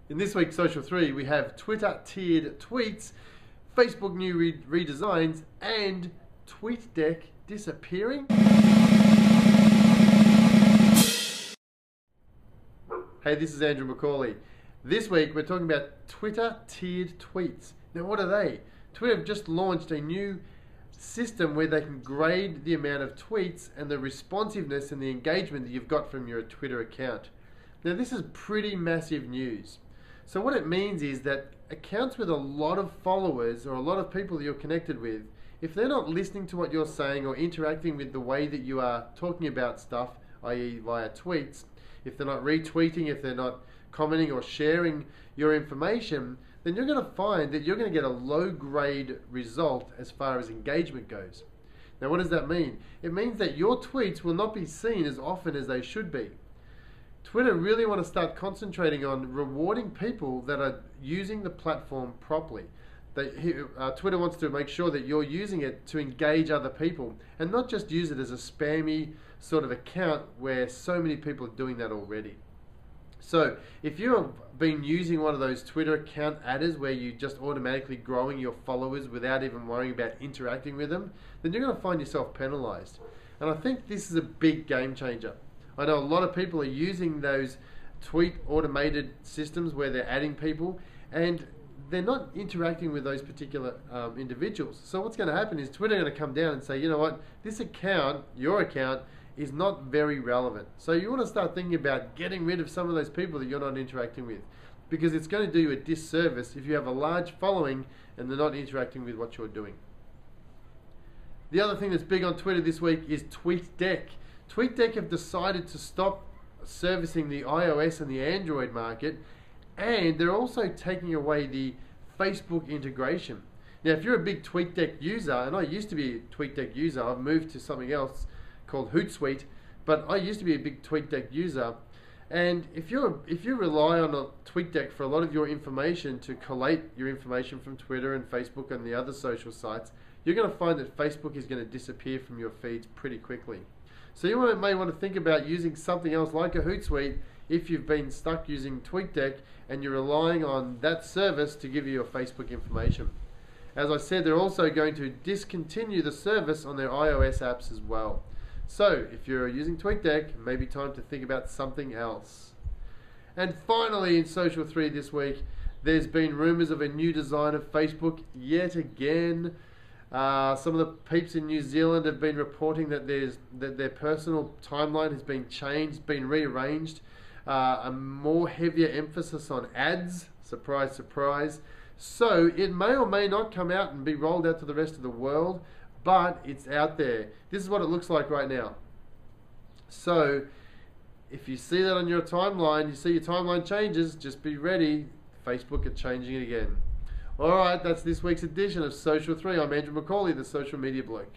In this week's Social 3, we have Twitter tiered tweets, Facebook new redesigns, and TweetDeck disappearing. Hey, this is Andrew McCauley. This week we're talking about Twitter tiered tweets. Now, what are they? Twitter have just launched a new system where they can grade the amount of tweets and the responsiveness and the engagement that you've got from your Twitter account. Now, this is pretty massive news. So what it means is that accounts with a lot of followers or a lot of people that you're connected with, if they're not listening to what you're saying or interacting with the way that you are talking about stuff, i.e. via tweets, if they're not retweeting, if they're not commenting or sharing your information, then you're going to find that you're going to get a low grade result as far as engagement goes. Now, what does that mean? It means that your tweets will not be seen as often as they should be. Twitter really want to start concentrating on rewarding people that are using the platform properly. Twitter wants to make sure that you're using it to engage other people and not just use it as a spammy sort of account where so many people are doing that already. So if you have been using one of those Twitter account adders where you're just automatically growing your followers without even worrying about interacting with them, then you're going to find yourself penalized. And I think this is a big game changer. I know a lot of people are using those tweet automated systems where they're adding people and they're not interacting with those particular individuals. So what's going to happen is Twitter are going to come down and say, you know what, this account, your account, is not very relevant. So you want to start thinking about getting rid of some of those people that you're not interacting with, because it's going to do you a disservice if you have a large following and they're not interacting with what you're doing. The other thing that's big on Twitter this week is TweetDeck. TweetDeck have decided to stop servicing the iOS and the Android market, and they're also taking away the Facebook integration. Now, if you're a big TweetDeck user, and I used to be a TweetDeck user, I've moved to something else called Hootsuite, but I used to be a big TweetDeck user. And if you rely on a TweetDeck for a lot of your information to collate your information from Twitter and Facebook and the other social sites, you're going to find that Facebook is going to disappear from your feeds pretty quickly. So you may want to think about using something else like a Hootsuite if you've been stuck using TweetDeck and you're relying on that service to give you your Facebook information. As I said, they're also going to discontinue the service on their iOS apps as well. So if you're using TweetDeck, it may be time to think about something else. And finally, in Social 3 this week, there's been rumors of a new design of Facebook yet again. Some of the peeps in New Zealand have been reporting that their personal timeline has been changed, been rearranged, a more heavier emphasis on ads, surprise, surprise. So it may or may not come out and be rolled out to the rest of the world, but it's out there. This is what it looks like right now. So if you see that on your timeline, you see your timeline changes, just be ready. Facebook are changing it again. Alright, that's this week's edition of Social 3. I'm Andrew McCauley, the Social Media Bloke.